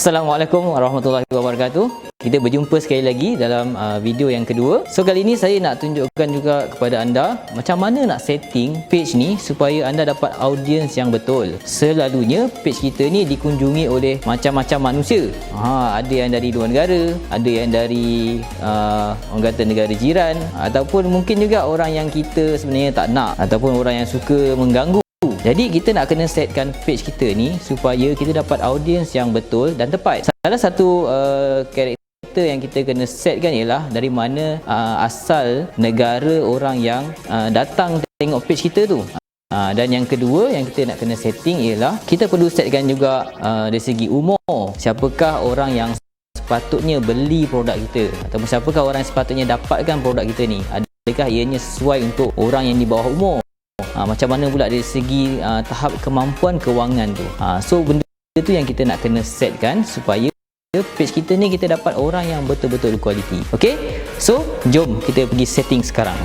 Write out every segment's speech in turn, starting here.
Assalamualaikum warahmatullahi wabarakatuh. Kita berjumpa sekali lagi dalam video yang kedua. So kali ini saya nak tunjukkan juga kepada anda macam mana nak setting page ni supaya anda dapat audience yang betul. Selalunya page kita ni dikunjungi oleh macam-macam manusia. Ada yang dari luar negara, ada yang dari orang kata negara jiran, ataupun mungkin juga orang yang kita sebenarnya tak nak, ataupun orang yang suka mengganggu. Jadi kita nak kena setkan page kita ni supaya kita dapat audience yang betul dan tepat. Salah satu karakter yang kita kena setkan ialah dari mana asal negara orang yang datang tengok page kita tu. Dan yang kedua yang kita nak kena setting ialah kita perlu setkan juga dari segi umur. Siapakah orang yang sepatutnya beli produk kita, ataupun siapakah orang yang sepatutnya dapatkan produk kita ni. Adakah ianya sesuai untuk orang yang di bawah umur? Macam mana pula dari segi tahap kemampuan kewangan tu. So benda tu yang kita nak kena setkan supaya page kita ni kita dapat orang yang betul-betul kualiti. Okey, so jom kita pergi setting sekarang.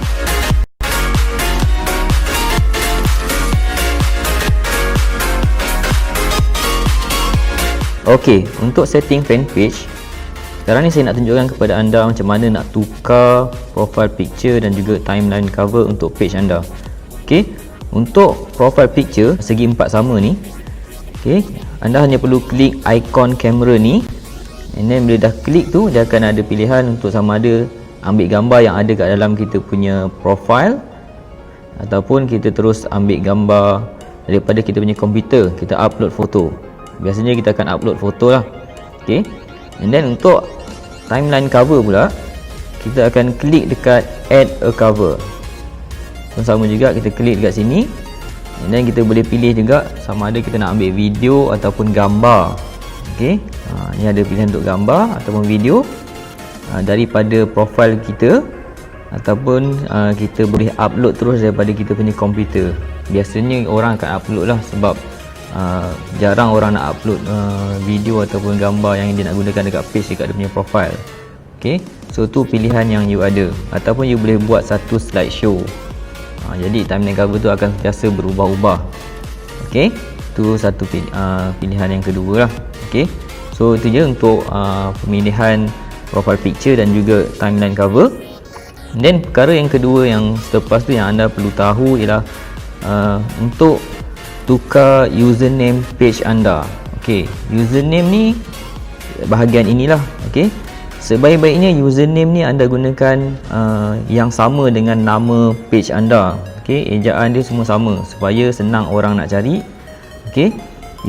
Okey, untuk setting fan page, sekarang ni saya nak tunjukkan kepada anda macam mana nak tukar profile picture dan juga timeline cover untuk page anda. Okey, untuk profile picture segi empat sama ni, okey, anda hanya perlu klik ikon kamera ni, and then bila dah klik tu dia akan ada pilihan untuk sama ada ambil gambar yang ada kat dalam kita punya profile, ataupun kita terus ambil gambar daripada kita punya komputer, kita upload foto. Biasanya kita akan upload foto lah. Okey, and then untuk timeline cover pula, kita akan klik dekat add a cover. Sama juga kita klik dekat sini, dan kita boleh pilih juga sama ada kita nak ambil video ataupun gambar. Okey, ni ada pilihan untuk gambar ataupun video daripada profil kita, ataupun kita boleh upload terus daripada kita punya komputer. Biasanya orang akan upload lah, sebab jarang orang nak upload video ataupun gambar yang dia nak gunakan dekat page dekat dia punya profile. Okey, so tu pilihan yang you ada, ataupun you boleh buat satu slideshow. Jadi timeline cover tu akan sentiasa berubah-ubah. Okey, tu satu pilihan yang kedua lah. Okey, so itu je untuk pemilihan profile picture dan juga timeline cover. Dan perkara yang kedua yang selepas tu yang anda perlu tahu ialah untuk tukar username page anda. Okey, username ni bahagian inilah. Okey, sebaik-baiknya username ni anda gunakan yang sama dengan nama page anda. Okey, ejaan dia semua sama supaya senang orang nak cari. Okey,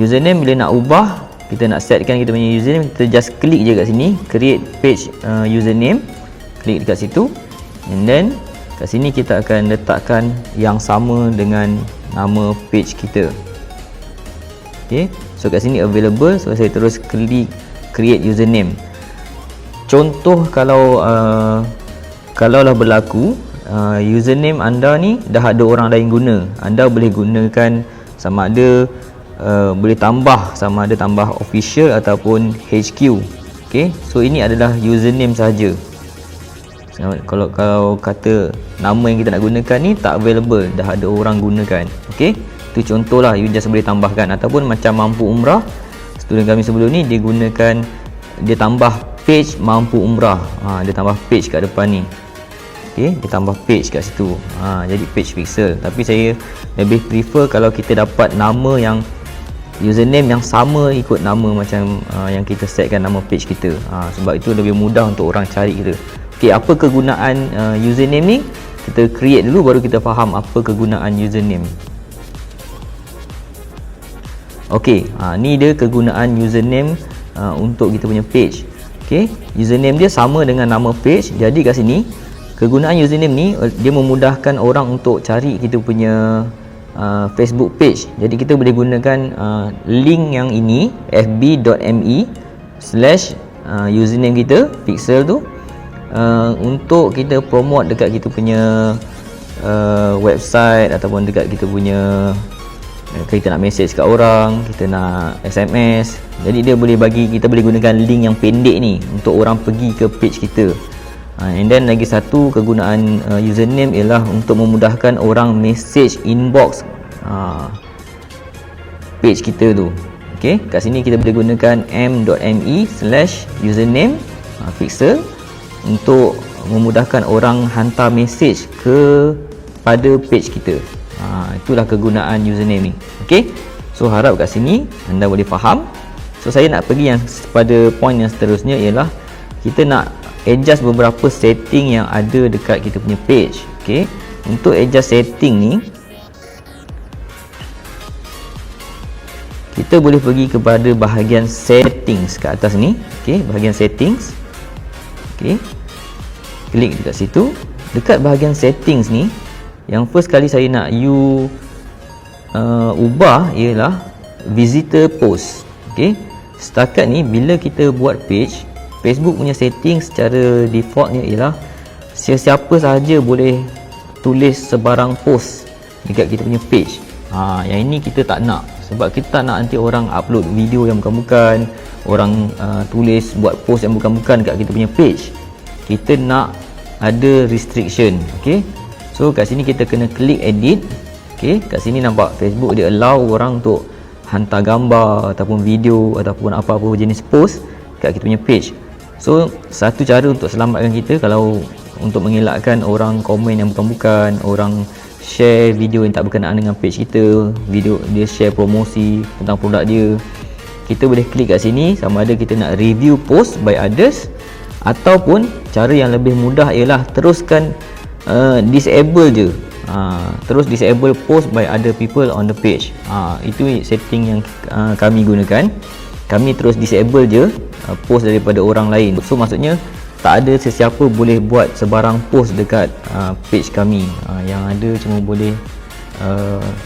username bila nak ubah, kita nak setkan kita punya username, kita just klik je kat sini, create page username, klik dekat situ, and then kat sini kita akan letakkan yang sama dengan nama page kita. Okey, so kat sini available, so saya terus klik create username. Contoh kalaulah berlaku username anda ni dah ada orang lain guna, anda boleh gunakan sama ada boleh tambah, sama ada tambah official ataupun HQ. Okey, so ini adalah username saja. Kalau kata nama yang kita nak gunakan ni tak available, dah ada orang gunakan. Okey, itu contohlah, you just boleh tambahkan. Ataupun macam Mampu Umrah, student kami sebelum ni dia gunakan, dia tambah page Mampu Umrah, dia tambah page kat depan ni. Okey, dia tambah page kat situ, jadi page pixel. Tapi saya lebih prefer kalau kita dapat nama yang username yang sama ikut nama macam yang kita setkan nama page kita, sebab itu lebih mudah untuk orang cari kita. Okey, apa kegunaan username ni? Kita create dulu baru kita faham apa kegunaan username. Okey, ni dia kegunaan username untuk kita punya page. Okey, username dia sama dengan nama page. Jadi kat sini kegunaan username ni dia memudahkan orang untuk cari kita punya Facebook page. Jadi kita boleh gunakan link yang ini, fb.me/username kita pixel tu, untuk kita promote dekat kita punya website, ataupun dekat kita punya kita nak message kat orang, kita nak SMS. Jadi dia boleh bagi, kita boleh gunakan link yang pendek ni untuk orang pergi ke page kita. And then lagi satu kegunaan username ialah untuk memudahkan orang message inbox page kita tu. Okey, kat sini kita boleh gunakan m.me/username pixel untuk memudahkan orang hantar mesej kepada page kita. Itulah kegunaan username ni. Okey, so harap kat sini anda boleh faham. So saya nak pergi yang pada point yang seterusnya, ialah kita nak adjust beberapa setting yang ada dekat kita punya page. Okey, untuk adjust setting ni, kita boleh pergi kepada bahagian settings kat atas ni. Okey, bahagian settings. Okey, klik dekat situ. Dekat bahagian settings ni, yang first kali saya nak you ubah ialah visitor post. Okey, setakat ni bila kita buat page, Facebook punya setting secara defaultnya ialah sesiapa sahaja boleh tulis sebarang post dekat kita punya page. Yang ini kita tak nak, sebab kita tak nak nanti orang upload video yang bukan-bukan, orang tulis buat post yang bukan-bukan kat kita punya page. Kita nak ada restriction. Okey, so kat sini kita kena klik edit. Okey, kat sini nampak Facebook dia allow orang untuk hantar gambar ataupun video ataupun apa-apa jenis post kat kita punya page. So satu cara untuk selamatkan kita, kalau untuk mengelakkan orang komen yang bukan-bukan, orang share video yang tak berkenaan dengan page kita, video dia share promosi tentang produk dia, kita boleh klik kat sini sama ada kita nak review post by others, ataupun cara yang lebih mudah ialah teruskan disable je. Terus disable post by other people on the page. Itu setting yang kami gunakan. Kami terus disable je post daripada orang lain. So maksudnya tak ada sesiapa boleh buat sebarang post dekat page kami. Yang ada cuma boleh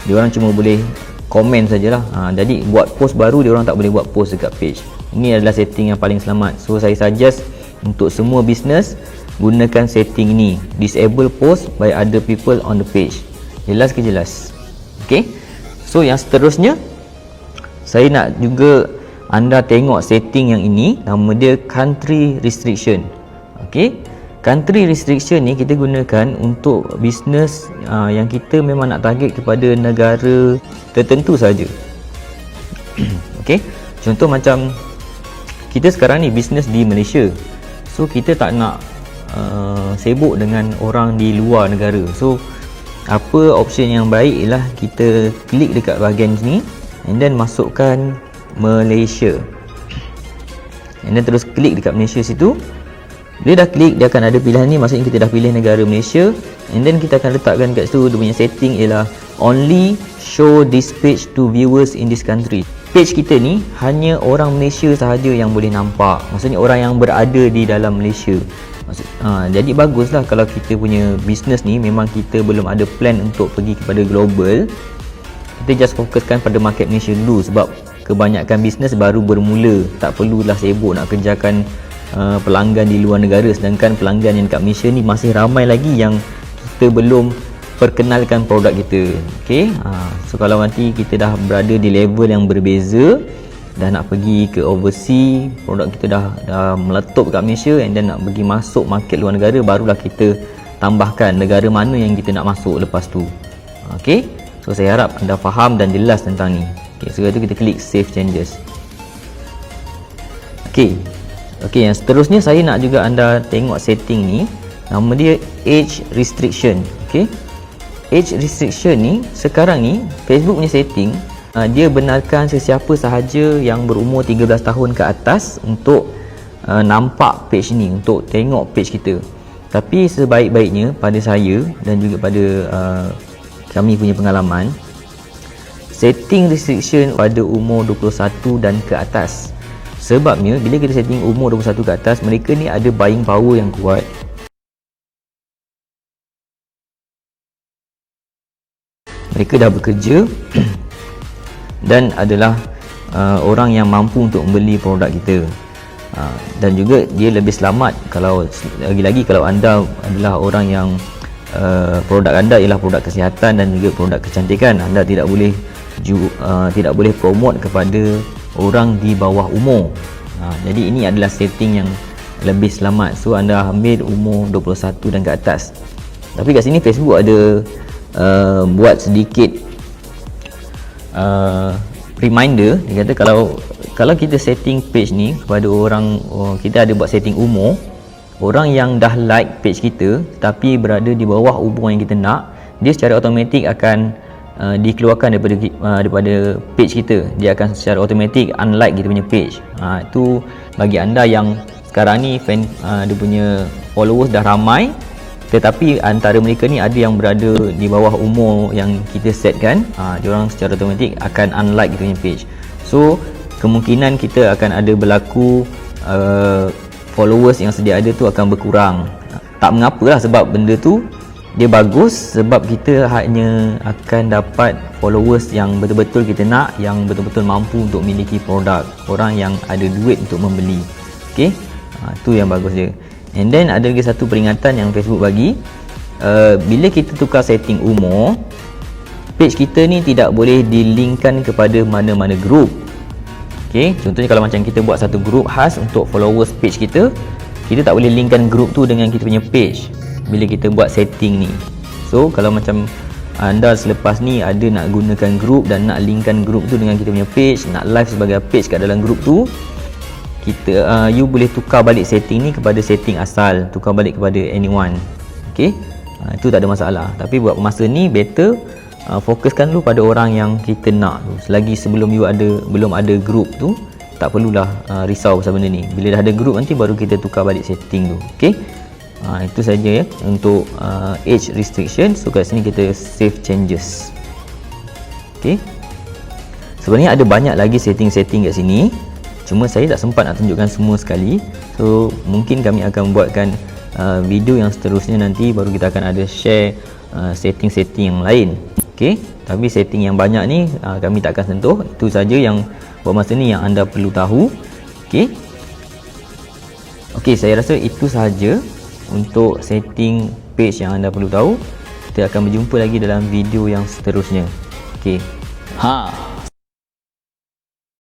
diorang cuma boleh komen sajalah. Jadi buat post baru diorang tak boleh buat post dekat page. Ini adalah setting yang paling selamat. So saya suggest untuk semua business gunakan setting ni, disable post by other people on the page. Jelas ke jelas? Okey, so yang seterusnya saya nak juga anda tengok setting yang ini, nama dia country restriction. Okey, country restriction ni kita gunakan untuk business yang kita memang nak target kepada negara tertentu saja. Okey, contoh macam kita sekarang ni business di Malaysia, so kita tak nak sibuk dengan orang di luar negara. So apa option yang baik ialah kita klik dekat bahagian sini and then masukkan Malaysia, and then terus klik dekat Malaysia situ. Bila dah klik, dia akan ada pilihan ni, maksudnya kita dah pilih negara Malaysia, and then kita akan letakkan kat situ dia punya setting ialah only show this page to viewers in this country. Page kita ni hanya orang Malaysia sahaja yang boleh nampak, maksudnya orang yang berada di dalam Malaysia. Jadi baguslah kalau kita punya business ni memang kita belum ada plan untuk pergi kepada global, kita just fokuskan pada market Malaysia dulu, sebab kebanyakan business baru bermula, tak perlulah sibuk nak kerjakan pelanggan di luar negara, sedangkan pelanggan yang kat Malaysia ni masih ramai lagi yang kita belum perkenalkan produk kita. Okey, so kalau nanti kita dah berada di level yang berbeza, dah nak pergi ke overseas, produk kita dah meletup kat Malaysia, and then nak pergi masuk market luar negara, barulah kita tambahkan negara mana yang kita nak masuk lepas tu. Okey, so saya harap anda faham dan jelas tentang ni. Okey, so itu kita klik save changes. Okey, yang seterusnya saya nak juga anda tengok setting ni, nama dia age restriction. Okey, age restriction ni sekarang ni Facebook punya setting, dia benarkan sesiapa sahaja yang berumur 13 tahun ke atas untuk nampak page ni, untuk tengok page kita. Tapi sebaik-baiknya pada saya dan juga pada kami punya pengalaman, setting restriction pada umur 21 dan ke atas. Sebabnya bila kita setting umur 21 ke atas, mereka ni ada buying power yang kuat. Mereka dah bekerja dan adalah orang yang mampu untuk membeli produk kita, dan juga dia lebih selamat kalau lagi-lagi kalau anda adalah orang yang produk anda ialah produk kesihatan dan juga produk kecantikan. Anda tidak boleh promote kepada orang di bawah umur. Jadi ini adalah setting yang lebih selamat. So anda ambil umur 21 dan ke atas. Tapi kat sini Facebook ada buat sedikit reminder. Dia kata kalau kita setting page ni kepada orang, kita ada buat setting umur, orang yang dah like page kita tapi berada di bawah umur yang kita nak, dia secara automatik akan dikeluarkan daripada page kita. Dia akan secara automatik unlike kita punya page. Itu bagi anda yang sekarang ni fan, dia punya followers dah ramai tetapi antara mereka ni ada yang berada di bawah umur yang kita setkan, diorang secara automatik akan unlike kita punya page. So kemungkinan kita akan ada berlaku followers yang sedia ada tu akan berkurang. Tak mengapalah, sebab benda tu dia bagus, sebab kita hanya akan dapat followers yang betul-betul kita nak, yang betul-betul mampu untuk memiliki produk, orang yang ada duit untuk membeli. Okey, tu yang bagus dia. And then ada lagi satu peringatan yang Facebook bagi, bila kita tukar setting umur, page kita ni tidak boleh dilinkkan kepada mana-mana group. Okey, contohnya kalau macam kita buat satu group khas untuk followers page kita, kita tak boleh linkkan group tu dengan kita punya page bila kita buat setting ni. So kalau macam anda selepas ni ada nak gunakan group dan nak linkkan group tu dengan kita punya page, nak live sebagai page kat dalam group tu, kita you boleh tukar balik setting ni kepada setting asal, tukar balik kepada anyone. Okey, itu tak ada masalah. Tapi buat masa ni better fokuskan dulu pada orang yang kita nak tu. Selagi sebelum you belum ada group tu, tak perlulah risau pasal benda ni. Bila dah ada group nanti baru kita tukar balik setting tu. Okey, itu saja ya untuk age restriction. So kat sini kita save changes. Okey, sebenarnya ada banyak lagi setting-setting kat sini, cuma saya tak sempat nak tunjukkan semua sekali. So mungkin kami akan buatkan video yang seterusnya, nanti baru kita akan ada share setting-setting yang lain. Okey, tapi setting yang banyak ni kami tak akan sentuh. Itu saja yang buat masa ni yang anda perlu tahu. Okey, saya rasa itu sahaja untuk setting page yang anda perlu tahu. Kita akan berjumpa lagi dalam video yang seterusnya. Okey.